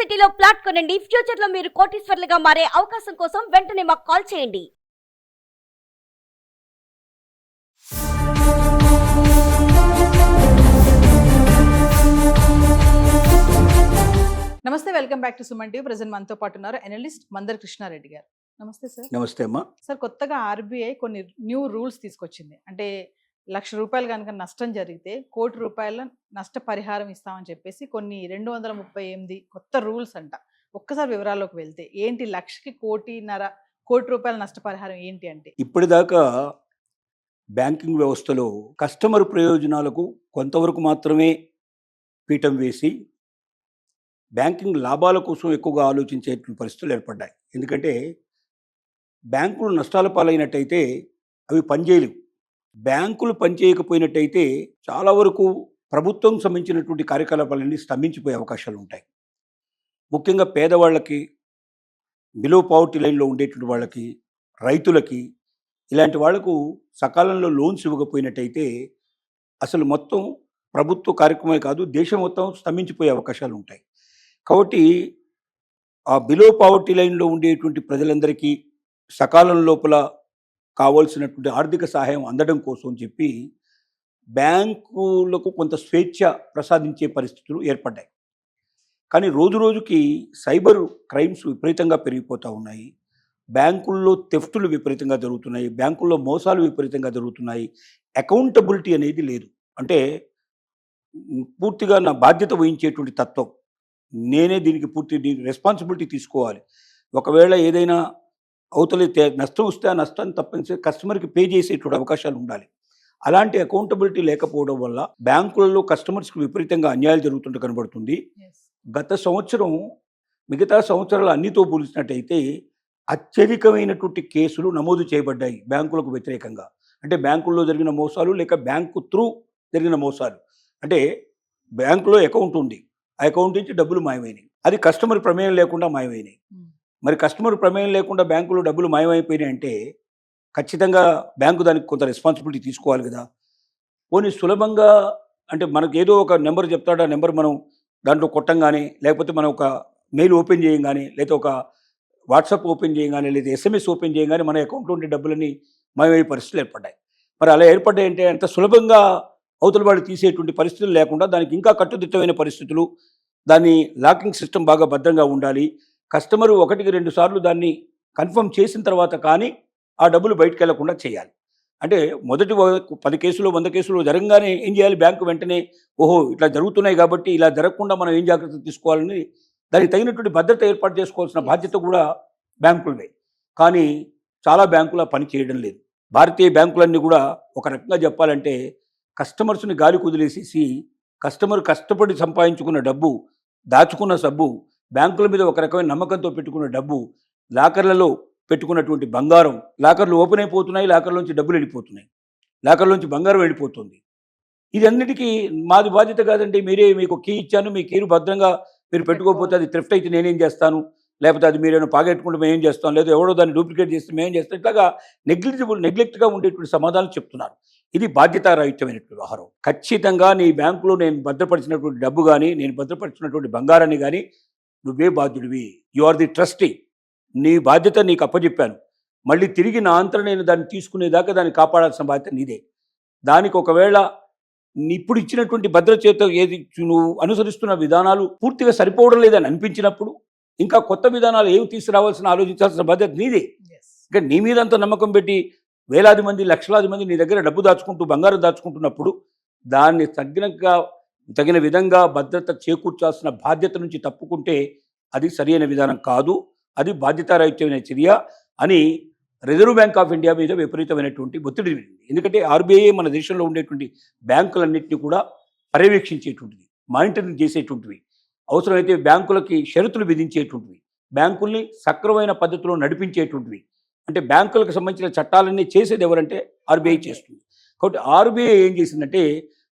సిటీలో ప్లాట్ కొనండి. ఫ్యూచర్ లో మీరు కోటీశ్వర్లుగా మారే అవకాశం కోసం వెంటనే మాకు కాల్ చేయండి. నమస్తే, welcome back to Suman TV. Present మనతో పాటు ఉన్నారు అనలిస్ట్ మందర్ కృష్ణారెడ్డి గారు. నమస్తే సార్. నమస్తే అమ్మా. సార్, కొత్తగా ఆర్బీఐ కొన్ని న్యూ రూల్స్ తీసుకొచ్చింది. అంటే ₹1,00,000 కనుక నష్టం జరిగితే ₹1,00,00,000 నష్టపరిహారం ఇస్తామని చెప్పేసి కొన్ని 238 కొత్త రూల్స్ అంట. ఒక్కసారి వివరాల్లోకి వెళ్తే ఏంటి, లక్షకి ₹1,50,00,000 నష్టపరిహారం ఏంటి అంటే? ఇప్పటిదాకా బ్యాంకింగ్ వ్యవస్థలో కస్టమర్ ప్రయోజనాలకు కొంతవరకు మాత్రమే పీఠం వేసి బ్యాంకింగ్ లాభాల కోసం ఎక్కువగా ఆలోచించేటువంటి పరిస్థితులు ఏర్పడ్డాయి. ఎందుకంటే బ్యాంకులు నష్టాల పాలైనట్టయితే అవి పనిచేయలేవు. బ్యాంకులు పనిచేయకపోయినట్టయితే చాలా వరకు ప్రభుత్వం సంబంధించినటువంటి కార్యకలాపాలన్నీ స్తంభించిపోయే అవకాశాలు ఉంటాయి. ముఖ్యంగా పేదవాళ్ళకి, బిలో పావర్టీ లైన్లో ఉండేటువంటి వాళ్ళకి, రైతులకి, ఇలాంటి వాళ్లకు సకాలంలో లోన్స్ ఇవ్వకపోయినట్టయితే అసలు మొత్తం ప్రభుత్వ కార్యక్రమమే కాదు, దేశం మొత్తం స్తంభించిపోయే అవకాశాలు ఉంటాయి. కాబట్టి ఆ బిలో పావర్టీ లైన్లో ఉండేటువంటి ప్రజలందరికీ సకాలం లోపల కావాల్సినటువంటి ఆర్థిక సహాయం అందడం కోసం చెప్పి బ్యాంకులకు కొంత స్వేచ్ఛ ప్రసాదించే పరిస్థితులు ఏర్పడ్డాయి. కానీ రోజు రోజుకి సైబర్ క్రైమ్స్ విపరీతంగా పెరిగిపోతూ ఉన్నాయి. బ్యాంకుల్లో థెఫ్టులు విపరీతంగా జరుగుతున్నాయి. బ్యాంకుల్లో మోసాలు విపరీతంగా జరుగుతున్నాయి. అకౌంటబిలిటీ అనేది లేదు. అంటే పూర్తిగా నా బాధ్యత వహించేటువంటి తత్వం, నేనే దీనికి రెస్పాన్సిబిలిటీ తీసుకోవాలి. ఒకవేళ ఏదైనా అవతలి నష్టం వస్తే ఆ నష్టాన్ని తప్పనిసరి కస్టమర్కి పే చేసేటువంటి అవకాశాలు ఉండాలి. అలాంటి అకౌంటబిలిటీ లేకపోవడం వల్ల బ్యాంకులలో కస్టమర్స్కి విపరీతంగా అన్యాయాలు జరుగుతుంటే కనబడుతుంది. గత సంవత్సరం మిగతా సంవత్సరాలు అన్నితో పోల్చినట్టయితే అత్యధికమైనటువంటి కేసులు నమోదు చేయబడ్డాయి బ్యాంకులకు వ్యతిరేకంగా. అంటే బ్యాంకుల్లో జరిగిన మోసాలు లేక బ్యాంకు త్రూ జరిగిన మోసాలు. అంటే బ్యాంకులో అకౌంట్ ఉంది, ఆ అకౌంట్ నుంచి డబ్బులు మాయమైనాయి. అది కస్టమర్ ప్రమేయం లేకుండా మాయమైనాయి. మరి కస్టమర్ ప్రమేయం లేకుండా బ్యాంకులో డబ్బులు మాయమైపోయినాయి అంటే ఖచ్చితంగా బ్యాంకు దానికి కొంత రెస్పాన్సిబిలిటీ తీసుకోవాలి కదా. పోనీ సులభంగా అంటే మనకు ఏదో ఒక నెంబర్ చెప్తాడు, ఆ నెంబర్ మనం దాంట్లో కొట్టంగానే, లేకపోతే మనం ఒక మెయిల్ ఓపెన్ చేయగానే, లేదా ఒక వాట్సాప్ ఓపెన్ చేయగానే, లేదా SMS ఓపెన్ చేయగానే మన అకౌంట్లో ఉండే డబ్బులని మాయమయ్యే పరిస్థితులు ఏర్పడ్డాయి. మరి అలా ఏర్పడ్డాయంటే అంత సులభంగా అవతల వాళ్ళు తీసేటువంటి పరిస్థితులు లేకుండా దానికి ఇంకా కట్టుదిట్టమైన పరిస్థితులు, దాన్ని లాకింగ్ సిస్టమ్ బాగా భద్రంగా ఉండాలి. కస్టమరు 1-2 సార్లు దాన్ని కన్ఫర్మ్ చేసిన తర్వాత కానీ ఆ డబ్బులు బయటకు వెళ్లకుండా చేయాలి. అంటే మొదటి 10 కేసులు 100 కేసులు జరగగానే ఏం చేయాలి, బ్యాంకు వెంటనే ఓహో ఇట్లా జరుగుతున్నాయి కాబట్టి ఇలా జరగకుండా మనం ఏం జాగ్రత్తలు తీసుకోవాలని దానికి తగినటువంటి భద్రత ఏర్పాటు చేసుకోవాల్సిన బాధ్యత కూడా బ్యాంకులదే. కానీ చాలా బ్యాంకులు పని చేయడం లేదు. భారతీయ బ్యాంకులన్నీ కూడా ఒక రకంగా చెప్పాలంటే కస్టమర్స్ని గాలి కుదిలేసేసి కస్టమర్ కష్టపడి సంపాదించుకున్న డబ్బు, దాచుకున్న సబ్బు, బ్యాంకుల మీద ఒక రకమైన నమ్మకంతో పెట్టుకున్న డబ్బు, లాకర్లలో పెట్టుకున్నటువంటి బంగారం, లాకర్లు ఓపెన్ అయిపోతున్నాయి, లాకర్లోంచి డబ్బులు వెళ్ళిపోతున్నాయి, లాకర్లోంచి బంగారం వెళ్ళిపోతుంది. ఇది అన్నిటికీ మాది బాధ్యత కాదండి, మీరే మీకు కీ ఇచ్చాను, మీ కీరు భద్రంగా మీరు పెట్టుకోకపోతే అది థ్రిఫ్ట్ అయితే నేనేం చేస్తాను, లేకపోతే అది మీరేమో పాగెట్టుకుంటే మేమేం చేస్తాం, లేదా ఎవడో దాన్ని డూప్లికేట్ చేస్తే మేమేం చేస్తాం, ఇట్లాగా నెగ్లెక్ట్గా ఉండేటువంటి సమాధానం చెప్తున్నారు. ఇది బాధ్యతారహితమైనటువంటి వ్యవహారం. ఖచ్చితంగా నీ బ్యాంకులో నేను భద్రపరిచినటువంటి డబ్బు కానీ, నేను భద్రపరిచినటువంటి బంగారాన్ని కానీ నువ్వే బాధ్యుడివి. You are the trustee. నీ బాధ్యత నీకు అప్పచెప్పాను. మళ్ళీ తిరిగి నా అంతరం నేను దాన్ని తీసుకునేదాకా దాన్ని కాపాడాల్సిన బాధ్యత నీదే. దానికి ఒకవేళ ఇప్పుడు ఇచ్చినటువంటి భద్రత ఏది నువ్వు అనుసరిస్తున్న విధానాలు పూర్తిగా సరిపోవడం లేదని అనిపించినప్పుడు ఇంకా కొత్త విధానాలు ఏమి తీసుకురావాల్సిన ఆలోచించాల్సిన బాధ్యత నీదే. ఇంకా నీ మీద అంత నమ్మకం పెట్టి వేలాది మంది, లక్షలాది మంది నీ దగ్గర డబ్బు దాచుకుంటూ బంగారం దాచుకుంటున్నప్పుడు దాన్ని తగిన విధంగా భద్రత చేకూర్చాల్సిన బాధ్యత నుంచి తప్పుకుంటే అది సరైన విధానం కాదు, అది బాధ్యతారహితమైన చర్య అని రిజర్వ్ బ్యాంక్ ఆఫ్ ఇండియా మీద విపరీతమైనటువంటి ఒత్తిడి. ఎందుకంటే ఆర్బీఐ మన దేశంలో ఉండేటువంటి బ్యాంకులన్నింటినీ కూడా పర్యవేక్షించేటువంటిది, మానిటరింగ్ చేసేటువంటివి, అవసరమైతే బ్యాంకులకి షరతులు విధించేటువంటివి, బ్యాంకుల్ని సక్రమైన పద్ధతిలో నడిపించేటువంటివి. అంటే బ్యాంకులకు సంబంధించిన చట్టాలన్నీ చేసేది ఎవరంటే ఆర్బీఐ చేస్తుంది. కాబట్టి ఆర్బీఐ ఏం చేసిందంటే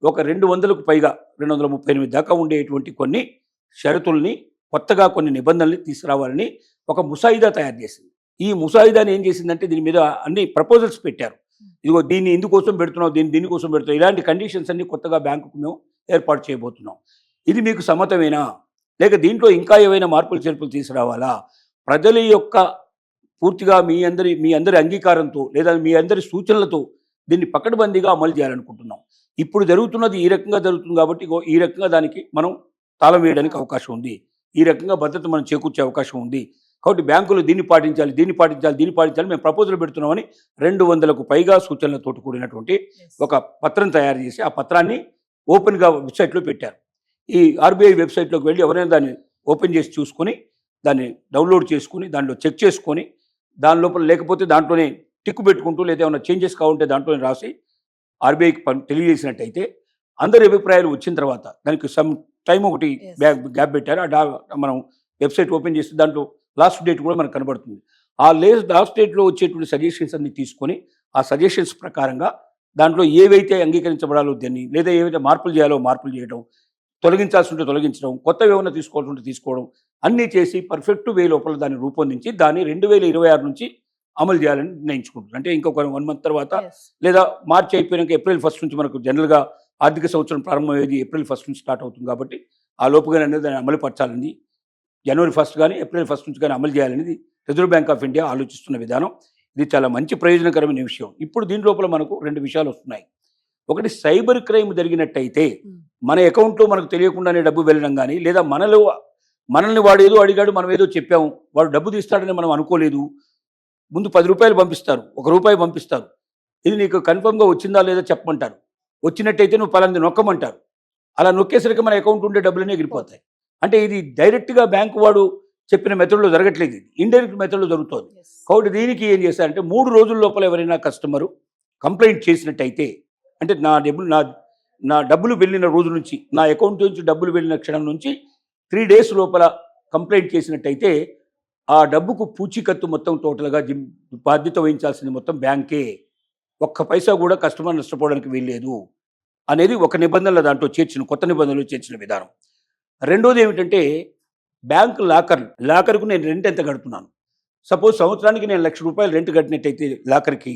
ఒక 200కు పైగా 238 దాకా ఉండేటువంటి కొన్ని షరతుల్ని, కొత్తగా కొన్ని నిబంధనల్ని తీసుకురావాలని ఒక ముసాయిదా తయారు చేసింది. ఈ ముసాయిదాని ఏం చేసిందంటే దీని మీద అన్ని ప్రపోజల్స్ పెట్టారు. ఇదిగో దీన్ని ఇందుకోసం పెడుతున్నాం, దీనికోసం పెడుతున్నాం, ఇలాంటి కండిషన్స్ అన్ని కొత్తగా బ్యాంకుకు మేము ఏర్పాటు చేయబోతున్నాం. ఇది మీకు సమ్మతమేనా, లేక దీంట్లో ఇంకా ఏవైనా మార్పులు చేర్పులు తీసుకురావాలా? ప్రజల యొక్క పూర్తిగా మీ అందరి అంగీకారంతో లేదా మీ అందరి సూచనలతో దీన్ని పకడ్బందీగా అమలు చేయాలనుకుంటున్నాం. ఇప్పుడు జరుగుతున్నది ఈ రకంగా జరుగుతుంది కాబట్టి ఈ రకంగా దానికి మనం తాళం వేయడానికి అవకాశం ఉంది. ఈ రకంగా భద్రత మనం చేకూర్చే అవకాశం ఉంది. కాబట్టి బ్యాంకులు దీన్ని పాటించాలి మేము ప్రపోజల్ పెడుతున్నామని 200కు పైగా సూచనలతో కూడినటువంటి ఒక పత్రం తయారు చేసి ఆ పత్రాన్ని ఓపెన్గా వెబ్సైట్లో పెట్టారు. ఈ ఆర్బీఐ వెబ్సైట్లోకి వెళ్ళి ఎవరైనా దాన్ని ఓపెన్ చేసి చూసుకొని దాన్ని డౌన్లోడ్ చేసుకుని దాంట్లో చెక్ చేసుకొని దాని లోపల లేకపోతే దాంట్లోనే టిక్కు పెట్టుకుంటూ లేదా ఏమైనా చేంజెస్ కావాలంటే దాంట్లోనే రాసి ఆర్బీఐకి తెలియజేసినట్టయితే అందరి అభిప్రాయాలు వచ్చిన తర్వాత దానికి సమ్ టైం ఒకటి గ్యాప్ పెట్టారు. మనం వెబ్సైట్ ఓపెన్ చేస్తే దాంట్లో లాస్ట్ డేట్ కూడా మనకు కనబడుతుంది. ఆ లాస్ట్ డేట్లో వచ్చేటువంటి సజెషన్స్ అన్ని తీసుకొని ఆ సజెషన్స్ ప్రకారంగా దాంట్లో ఏవైతే అంగీకరించబడాలో దాన్ని లేదా ఏవైతే మార్పులు చేయాలో మార్పులు చేయడం, తొలగించాల్సి ఉంటే తొలగించడం, కొత్తవి ఏమైనా తీసుకోవాల్సి ఉంటే తీసుకోవడం అన్నీ చేసి పర్ఫెక్ట్ వే లోపల దాన్ని రూపొందించి దాన్ని 2026 నుంచి అమలు చేయాలని నిర్ణయించుకుంటున్నాం. అంటే ఇంకొక 1 మంత్ తర్వాత లేదా మార్చి అయిపోయినాక ఏప్రిల్ 1 నుంచి మనకు జనరల్గా ఆర్థిక సంవత్సరం ప్రారంభమయ్యేది ఏప్రిల్ 1 నుంచి స్టార్ట్ అవుతుంది కాబట్టి ఆ లోపుగానే అనేది దాన్ని అమలు పరచాలని జనవరి 1 కానీ ఏప్రిల్ 1 నుంచి కానీ అమలు చేయాలనేది రిజర్వ్ బ్యాంక్ ఆఫ్ ఇండియా ఆలోచిస్తున్న విధానం. ఇది చాలా మంచి ప్రయోజనకరమైన విషయం. ఇప్పుడు దీని లోపల మనకు 2 విషయాలు వస్తున్నాయి. ఒకటి, సైబర్ క్రైమ్ జరిగినట్టయితే మన అకౌంట్లో మనకు తెలియకుండానే డబ్బు వెళ్ళడం కానీ లేదా మనల్ని వాడు ఏదో అడిగాడు మనం ఏదో చెప్పాము వాడు డబ్బు తీస్తాడని మనం అనుకోలేదు, ముందు 10 రూపాయలు పంపిస్తారు, 1 రూపాయి పంపిస్తారు, ఇది నీకు కన్ఫర్మ్గా వచ్చిందా లేదా చెప్పమంటారు, వచ్చినట్టయితే నువ్వు పలాంది నొక్కమంటారు. అలా నొక్కేసరికి మన అకౌంట్ ఉండే డబ్బులనే ఎగిరిపోతాయి. అంటే ఇది డైరెక్ట్గా బ్యాంకు వాడు చెప్పిన మెథడ్లో జరగట్లేదు, ఇది ఇండైరెక్ట్ మెథడ్లో జరుగుతుంది. కాబట్టి దీనికి ఏం చేశారంటే 3 రోజుల లోపల ఎవరైనా కస్టమరు కంప్లైంట్ చేసినట్టయితే, అంటే నా డబ్బులు వెళ్ళిన రోజు నుంచి నా అకౌంట్ నుంచి డబ్బులు వెళ్ళిన క్షణం నుంచి 3 days లోపల కంప్లైంట్ చేసినట్టయితే ఆ డబ్బుకు పూచీకత్తు మొత్తం టోటల్గా బాధ్యత వహించాల్సింది మొత్తం బ్యాంకే. ఒక్క పైసా కూడా కస్టమర్ నష్టపోవడానికి వీల్లేదు అనేది ఒక నిబంధనలు దాంట్లో కొత్త నిబంధనలు చేర్చిన విధానం. రెండోది ఏమిటంటే బ్యాంక్ లాకర్కు నేను రెంట్ ఎంత కడుతున్నాను. సపోజ్ సంవత్సరానికి నేను ₹1,00,000 రెంట్ కట్టినట్టయితే లాకర్కి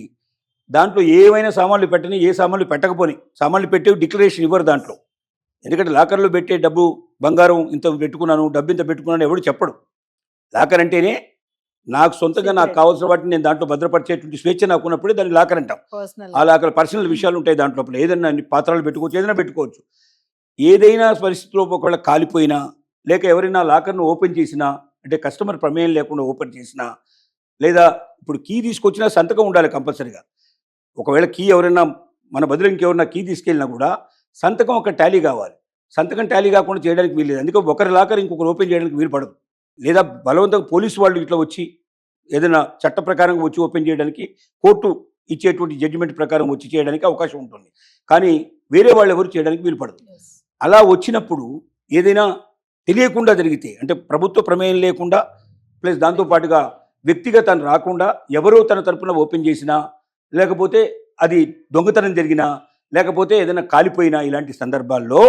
దాంట్లో ఏమైనా సామాన్లు పెట్టని ఏ సామాన్లు పెట్టకపోని సామాన్లు పెట్టే డిక్లరేషన్ ఇవ్వరు దాంట్లో. ఎందుకంటే లాకర్లో పెట్టే డబ్బు బంగారం ఇంత పెట్టుకున్నాను డబ్బు ఇంత పెట్టుకున్నాను ఎవడు చెప్పడు. లాకర్ అంటేనే నాకు సొంతంగా నాకు కావాల్సిన వాటిని నేను దాంట్లో భద్రపరిచేటువంటి స్వేచ్ఛ నాకు ఉన్నప్పుడే దాన్ని లాకర్ అంటాం. ఆ లాకర్ పర్సనల్ విషయాలు ఉంటాయి దాంట్లో, ఏదైనా పాత్రలు పెట్టుకోవచ్చు, ఏదైనా పెట్టుకోవచ్చు. ఏదైనా పరిస్థితిలో ఒకవేళ కాలిపోయినా లేక ఎవరైనా లాకర్ను ఓపెన్ చేసినా, అంటే కస్టమర్ ప్రమేయం లేకుండా ఓపెన్ చేసినా, లేదా ఇప్పుడు కీ తీసుకొచ్చినా సంతకం ఉండాలి కంపల్సరీగా. ఒకవేళ కీ ఎవరైనా మన బదులు ఇంకెవరైనా కీ తీసుకెళ్ళినా కూడా సంతకం ఒక టాలీ కావాలి. సంతకం టాలీ కాకుండా చేయడానికి వీల్లేదు. అందుకే ఒకరి లాకర్ ఇంకొకరు ఓపెన్ చేయడానికి వీలు పడదు. లేదా బలవంతంగా పోలీసు వాళ్ళు ఇట్లా వచ్చి ఏదైనా చట్ట ప్రకారం వచ్చి ఓపెన్ చేయడానికి, కోర్టు ఇచ్చేటువంటి జడ్జిమెంట్ ప్రకారం వచ్చి చేయడానికి అవకాశం ఉంటుంది. కానీ వేరే వాళ్ళు ఎవరు చేయడానికి వీలు పడదు. అలా వచ్చినప్పుడు ఏదైనా తెలియకుండా జరిగితే, అంటే ప్రభుత్వ ప్రమేయం లేకుండా ప్లస్ దాంతోపాటుగా వ్యక్తిగతం రాకుండా ఎవరో తన తరపున ఓపెన్ చేసినా, లేకపోతే అది దొంగతనం జరిగినా, లేకపోతే ఏదైనా కాలిపోయినా, ఇలాంటి సందర్భాల్లో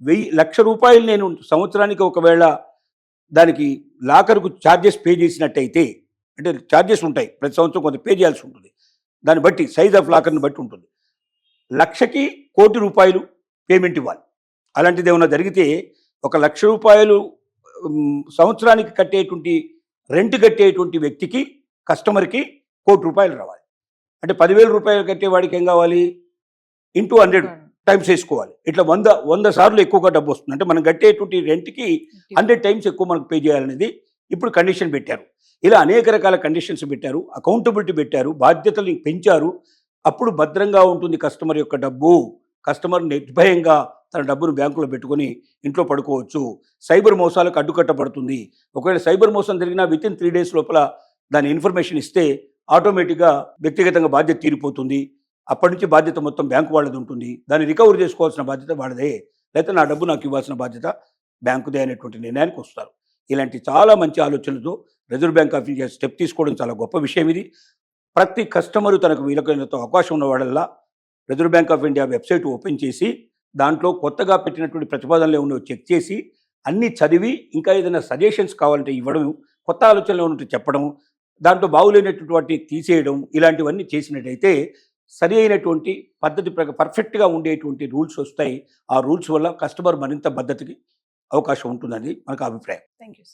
₹1,00,000 నేను సంవత్సరానికి ఒకవేళ దానికి లాకర్కు ఛార్జెస్ పే చేసినట్టయితే, అంటే ఛార్జెస్ ఉంటాయి ప్రతి సంవత్సరం కొంత పే చేయాల్సి ఉంటుంది, దాన్ని బట్టి సైజ్ ఆఫ్ లాకర్ని బట్టి ఉంటుంది. 1,00,000కి ₹1,00,00,000 పేమెంట్ ఇవ్వాలి. అలాంటిది ఏమైనా జరిగితే ₹1,00,000 సంవత్సరానికి కట్టేటువంటి రెంట్ కట్టేటువంటి వ్యక్తికి, కస్టమర్కి ₹1,00,00,000 రావాలి. అంటే ₹10,000 కట్టేవాడికి ఏం కావాలి, ఇంటూ 100 టైమ్స్ వేసుకోవాలి. ఇట్లా 100 సార్లు ఎక్కువగా డబ్బు వస్తుంది. అంటే మనం కట్టేటువంటి రెంట్కి 100 టైమ్స్ ఎక్కువ మనకు పే చేయాలనేది ఇప్పుడు కండిషన్ పెట్టారు. ఇలా అనేక రకాల కండిషన్స్ పెట్టారు, అకౌంటబిలిటీ పెట్టారు, బాధ్యతలు పెంచారు. అప్పుడు భద్రంగా ఉంటుంది కస్టమర్ యొక్క డబ్బు. కస్టమర్ నిర్భయంగా తన డబ్బును బ్యాంకులో పెట్టుకొని ఇంట్లో పడుకోవచ్చు. సైబర్ మోసాలకు అడ్డుకట్టబడుతుంది. ఒకవేళ సైబర్ మోసం జరిగినా వితిన్ 3 days లోపల దాని ఇన్ఫర్మేషన్ ఇస్తే ఆటోమేటిక్గా వ్యక్తిగతంగా బాధ్యత తీరిపోతుంది. అప్పటి నుంచి బాధ్యత మొత్తం బ్యాంకు వాళ్ళది ఉంటుంది. దాన్ని రికవర్ చేసుకోవాల్సిన బాధ్యత వాళ్ళదే, లేకపోతే నా డబ్బు నాకు ఇవ్వాల్సిన బాధ్యత బ్యాంకుదే అనేటువంటి నిర్ణయానికి వస్తారు. ఇలాంటి చాలా మంచి ఆలోచనలతో reserve Bank of India step తీసుకోవడం చాలా గొప్ప విషయం. ఇది ప్రతి కస్టమరు తనకు వీలైనంత అవకాశం ఉన్న వాళ్ళల్లా Reserve Bank of India website open చేసి దాంట్లో కొత్తగా పెట్టినటువంటి ప్రతిపాదనలు ఏమన్నా చెక్ చేసి అన్నీ చదివి, ఇంకా ఏదైనా సజెషన్స్ కావాలంటే ఇవ్వడం, కొత్త ఆలోచనలు ఏమంటే చెప్పడం, దాంట్లో బాగులేనటువంటి తీసేయడం, ఇలాంటివన్నీ చేసినట్టయితే సరి అయినటువంటి పద్ధతి పర్ఫెక్ట్గా ఉండేటువంటి రూల్స్ వస్తాయి. ఆ రూల్స్ వల్ల కస్టమర్ మరింత భద్రతకి అవకాశం ఉంటుందని మనకు అభిప్రాయం. Thank you.